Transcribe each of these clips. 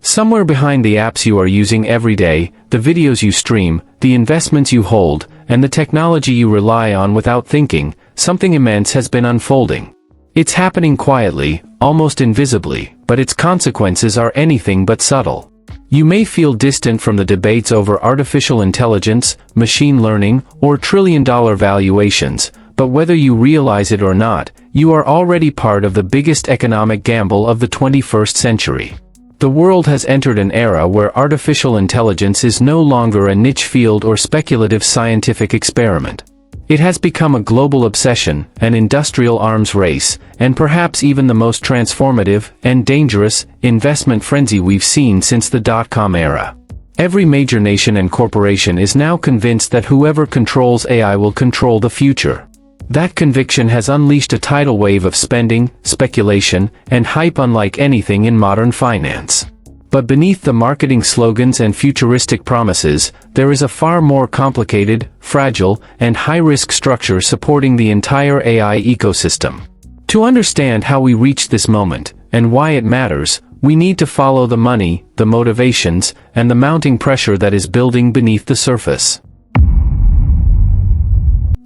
Somewhere behind the apps you are using every day, the videos you stream, the investments you hold, and the technology you rely on without thinking, something immense has been unfolding. It's happening quietly, almost invisibly, but its consequences are anything but subtle. You may feel distant from the debates over artificial intelligence, machine learning, or trillion-dollar valuations, but whether you realize it or not, you are already part of the biggest economic gamble of the 21st century. The world has entered an era where artificial intelligence is no longer a niche field or speculative scientific experiment. It has become a global obsession, an industrial arms race, and perhaps even the most transformative and dangerous investment frenzy we've seen since the dot-com era. Every major nation and corporation is now convinced that whoever controls AI will control the future. That conviction has unleashed a tidal wave of spending, speculation, and hype unlike anything in modern finance. But beneath the marketing slogans and futuristic promises, there is a far more complicated, fragile, and high-risk structure supporting the entire AI ecosystem. To understand how we reached this moment, and why it matters, we need to follow the money, the motivations, and the mounting pressure that is building beneath the surface.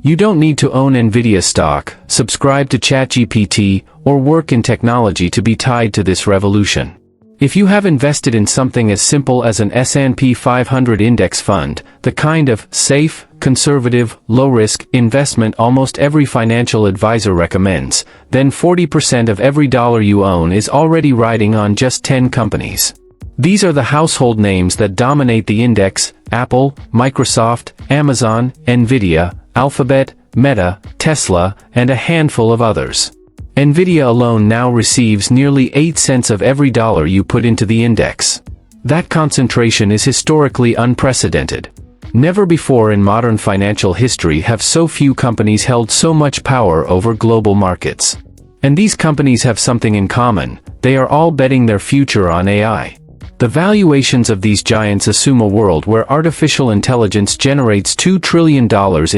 You don't need to own Nvidia stock, subscribe to ChatGPT, or work in technology to be tied to this revolution. If you have invested in something as simple as an S&P 500 index fund, the kind of safe, conservative, low-risk investment almost every financial advisor recommends, then 40% of every dollar you own is already riding on just 10 companies. These are the household names that dominate the index: Apple, Microsoft, Amazon, Nvidia, Alphabet, Meta, Tesla, and a handful of others. Nvidia alone now receives nearly 8 cents of every dollar you put into the index. That concentration is historically unprecedented. Never before in modern financial history have so few companies held so much power over global markets. And these companies have something in common: they are all betting their future on AI. The valuations of these giants assume a world where artificial intelligence generates $2 trillion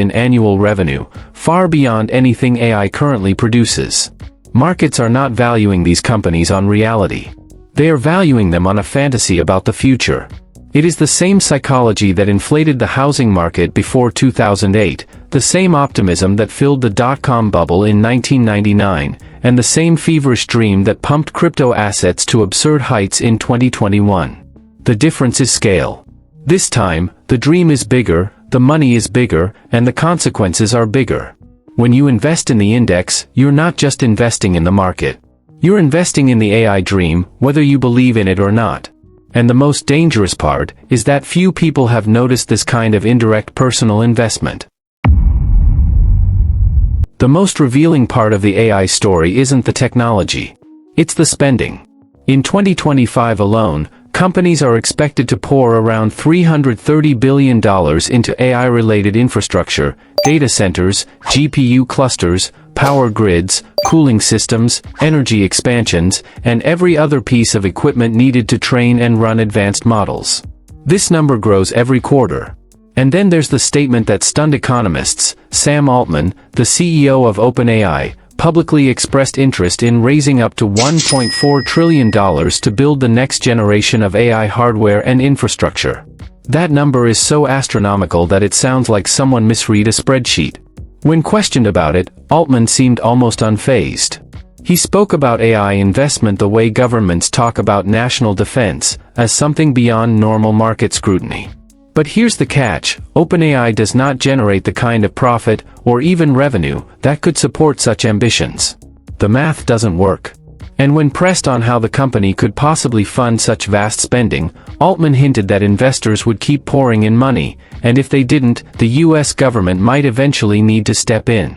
in annual revenue, far beyond anything AI currently produces. Markets are not valuing these companies on reality. They are valuing them on a fantasy about the future. It is the same psychology that inflated the housing market before 2008, the same optimism that filled the dot-com bubble in 1999, and the same feverish dream that pumped crypto assets to absurd heights in 2021. The difference is scale. This time, the dream is bigger, the money is bigger, and the consequences are bigger. When you invest in the index, you're not just investing in the market. You're investing in the AI dream, whether you believe in it or not. And the most dangerous part is that few people have noticed this kind of indirect personal investment. The most revealing part of the AI story isn't the technology. It's the spending. In 2025 alone, companies are expected to pour around $330 billion into AI-related infrastructure, data centers, GPU clusters, power grids, cooling systems, energy expansions, and every other piece of equipment needed to train and run advanced models. This number grows every quarter. And then there's the statement that stunned economists. Sam Altman, the CEO of OpenAI, publicly expressed interest in raising up to $1.4 trillion to build the next generation of AI hardware and infrastructure. That number is so astronomical that it sounds like someone misread a spreadsheet. When questioned about it, Altman seemed almost unfazed. He spoke about AI investment the way governments talk about national defense, as something beyond normal market scrutiny. But here's the catch: OpenAI does not generate the kind of profit, or even revenue, that could support such ambitions. The math doesn't work. And when pressed on how the company could possibly fund such vast spending, Altman hinted that investors would keep pouring in money, and if they didn't, the US government might eventually need to step in.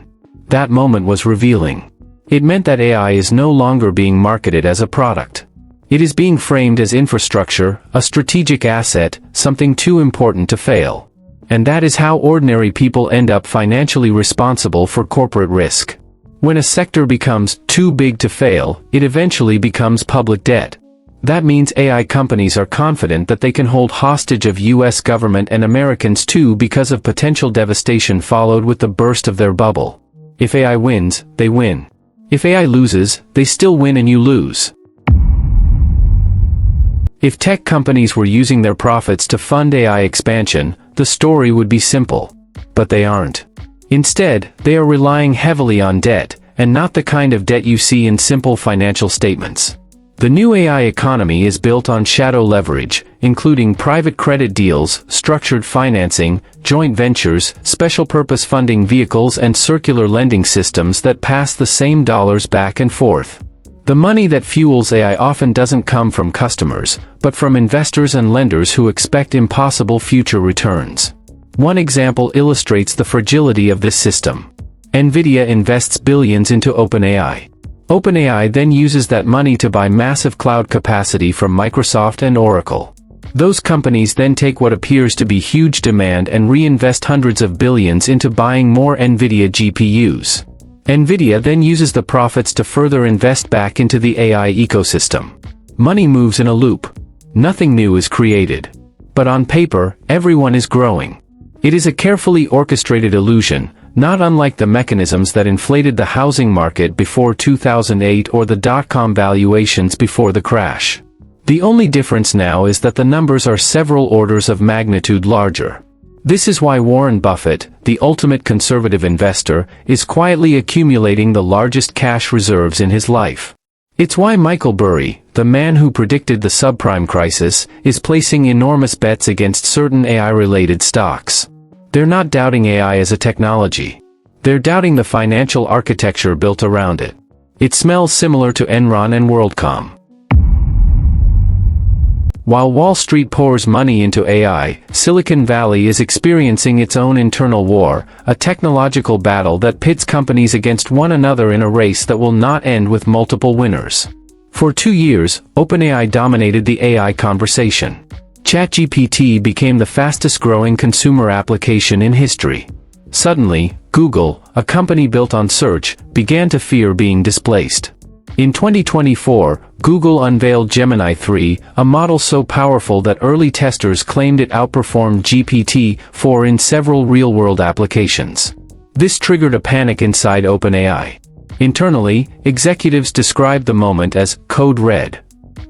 That moment was revealing. It meant that AI is no longer being marketed as a product. It is being framed as infrastructure, a strategic asset, something too important to fail. And that is how ordinary people end up financially responsible for corporate risk. When a sector becomes too big to fail, it eventually becomes public debt. That means AI companies are confident that they can hold hostage of US government and Americans too because of potential devastation followed with the burst of their bubble. If AI wins, they win. If AI loses, they still win and you lose. If tech companies were using their profits to fund AI expansion, the story would be simple. But they aren't. Instead, they are relying heavily on debt, and not the kind of debt you see in simple financial statements. The new AI economy is built on shadow leverage, including private credit deals, structured financing, joint ventures, special-purpose funding vehicles and circular lending systems that pass the same dollars back and forth. The money that fuels AI often doesn't come from customers, but from investors and lenders who expect impossible future returns. One example illustrates the fragility of this system. NVIDIA invests billions into OpenAI. OpenAI then uses that money to buy massive cloud capacity from Microsoft and Oracle. Those companies then take what appears to be huge demand and reinvest hundreds of billions into buying more NVIDIA GPUs. NVIDIA then uses the profits to further invest back into the AI ecosystem. Money moves in a loop. Nothing new is created. But on paper, everyone is growing. It is a carefully orchestrated illusion, not unlike the mechanisms that inflated the housing market before 2008 or the dot-com valuations before the crash. The only difference now is that the numbers are several orders of magnitude larger. This is why Warren Buffett, the ultimate conservative investor, is quietly accumulating the largest cash reserves in his life. It's why Michael Burry, the man who predicted the subprime crisis, is placing enormous bets against certain AI-related stocks. They're not doubting AI as a technology. They're doubting the financial architecture built around it. It smells similar to Enron and WorldCom. While Wall Street pours money into AI, Silicon Valley is experiencing its own internal war, a technological battle that pits companies against one another in a race that will not end with multiple winners. For 2 years, OpenAI dominated the AI conversation. ChatGPT became the fastest-growing consumer application in history. Suddenly, Google, a company built on search, began to fear being displaced. In 2024, Google unveiled Gemini 3, a model so powerful that early testers claimed it outperformed GPT-4 in several real-world applications. This triggered a panic inside OpenAI. Internally, executives described the moment as "code red."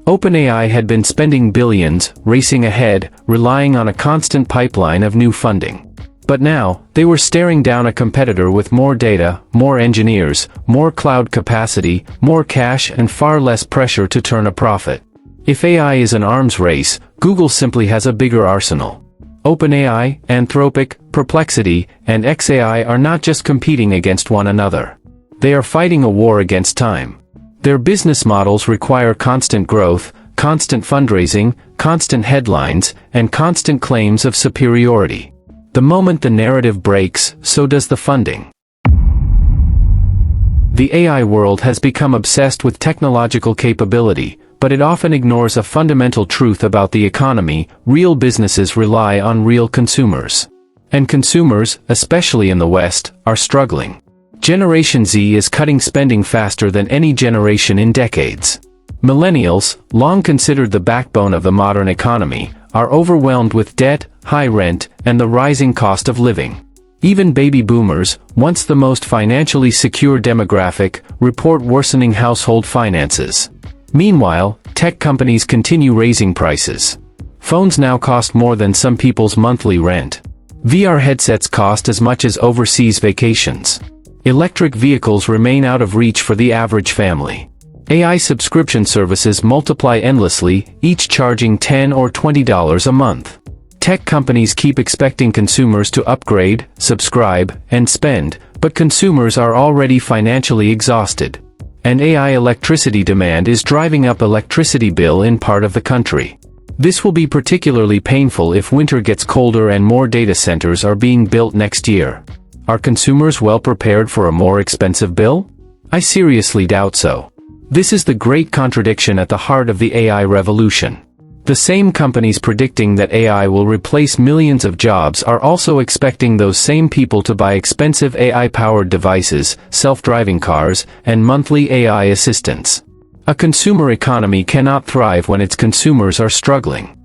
OpenAI had been spending billions, racing ahead, relying on a constant pipeline of new funding. But now, they were staring down a competitor with more data, more engineers, more cloud capacity, more cash and far less pressure to turn a profit. If AI is an arms race, Google simply has a bigger arsenal. OpenAI, Anthropic, Perplexity, and xAI are not just competing against one another. They are fighting a war against time. Their business models require constant growth, constant fundraising, constant headlines, and constant claims of superiority. The moment the narrative breaks, so does the funding. The AI world has become obsessed with technological capability, but it often ignores a fundamental truth about the economy: real businesses rely on real consumers. And consumers, especially in the West, are struggling. Generation Z is cutting spending faster than any generation in decades. Millennials, long considered the backbone of the modern economy, are overwhelmed with debt, high rent, and the rising cost of living. Even baby boomers, once the most financially secure demographic, report worsening household finances. Meanwhile, tech companies continue raising prices. Phones now cost more than some people's monthly rent. VR headsets cost as much as overseas vacations. Electric vehicles remain out of reach for the average family. AI subscription services multiply endlessly, each charging $10 or $20 a month. Tech companies keep expecting consumers to upgrade, subscribe, and spend, but consumers are already financially exhausted. And AI electricity demand is driving up electricity bill in part of the country. This will be particularly painful if winter gets colder and more data centers are being built next year. Are consumers well prepared for a more expensive bill? I seriously doubt so. This is the great contradiction at the heart of the AI revolution. The same companies predicting that AI will replace millions of jobs are also expecting those same people to buy expensive AI-powered devices, self-driving cars, and monthly AI assistants. A consumer economy cannot thrive when its consumers are struggling.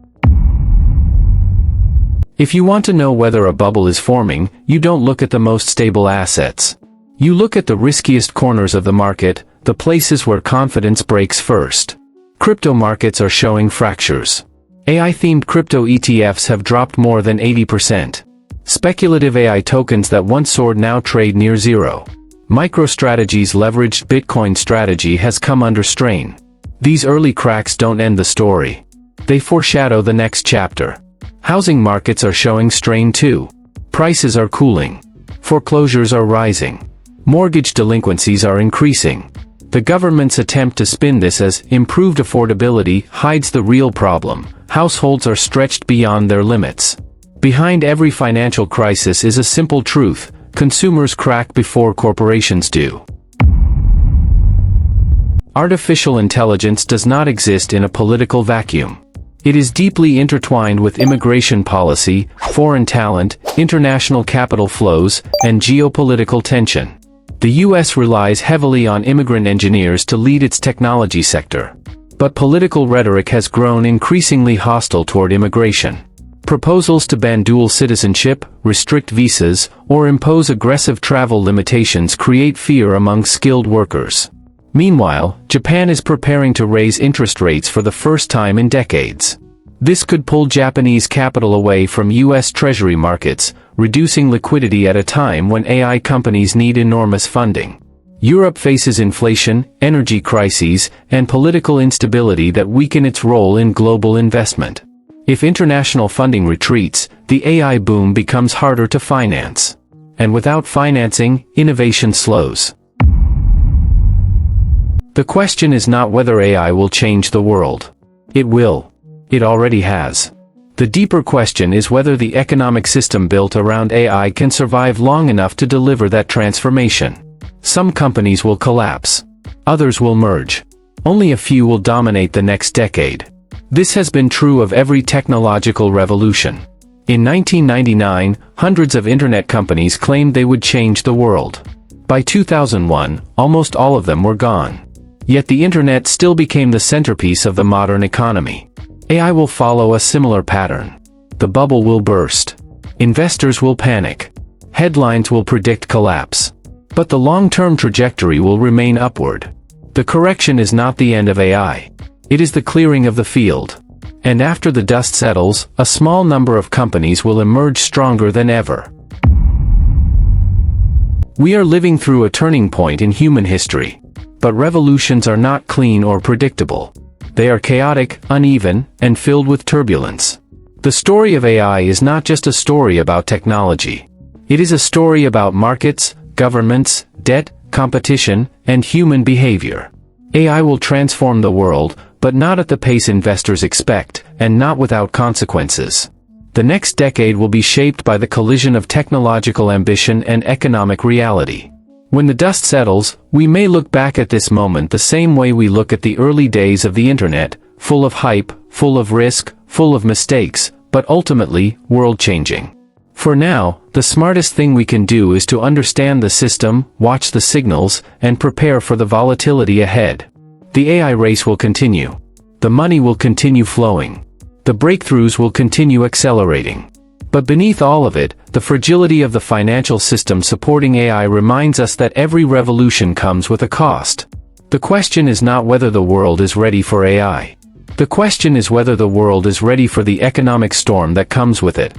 If you want to know whether a bubble is forming, you don't look at the most stable assets. You look at the riskiest corners of the market, the places where confidence breaks first. Crypto markets are showing fractures. AI-themed crypto ETFs have dropped more than 80%. Speculative AI tokens that once soared now trade near zero. MicroStrategy's leveraged Bitcoin strategy has come under strain. These early cracks don't end the story. They foreshadow the next chapter. Housing markets are showing strain too. Prices are cooling. Foreclosures are rising. Mortgage delinquencies are increasing. The government's attempt to spin this as improved affordability hides the real problem. Households are stretched beyond their limits. Behind every financial crisis is a simple truth: consumers crack before corporations do. Artificial intelligence does not exist in a political vacuum. It is deeply intertwined with immigration policy, foreign talent, international capital flows, and geopolitical tension. The US relies heavily on immigrant engineers to lead its technology sector. But political rhetoric has grown increasingly hostile toward immigration. Proposals to ban dual citizenship, restrict visas, or impose aggressive travel limitations create fear among skilled workers. Meanwhile, Japan is preparing to raise interest rates for the first time in decades. This could pull Japanese capital away from US Treasury markets, reducing liquidity at a time when AI companies need enormous funding. Europe faces inflation, energy crises, and political instability that weaken its role in global investment. If international funding retreats, the AI boom becomes harder to finance. And without financing, innovation slows. The question is not whether AI will change the world. It will. It already has. The deeper question is whether the economic system built around AI can survive long enough to deliver that transformation. Some companies will collapse. Others will merge. Only a few will dominate the next decade. This has been true of every technological revolution. In 1999, hundreds of internet companies claimed they would change the world. By 2001, almost all of them were gone. Yet the internet still became the centerpiece of the modern economy. AI will follow a similar pattern. The bubble will burst. Investors will panic. Headlines will predict collapse. But the long-term trajectory will remain upward. The correction is not the end of AI. It is the clearing of the field. And after the dust settles, a small number of companies will emerge stronger than ever. We are living through a turning point in human history. But revolutions are not clean or predictable. They are chaotic, uneven, and filled with turbulence. The story of AI is not just a story about technology. It is a story about markets, governments, debt, competition, and human behavior. AI will transform the world, but not at the pace investors expect, and not without consequences. The next decade will be shaped by the collision of technological ambition and economic reality. When the dust settles, we may look back at this moment the same way we look at the early days of the internet, full of hype, full of risk, full of mistakes, but ultimately, world-changing. For now, the smartest thing we can do is to understand the system, watch the signals, and prepare for the volatility ahead. The AI race will continue. The money will continue flowing. The breakthroughs will continue accelerating. But beneath all of it, the fragility of the financial system supporting AI reminds us that every revolution comes with a cost. The question is not whether the world is ready for AI. The question is whether the world is ready for the economic storm that comes with it.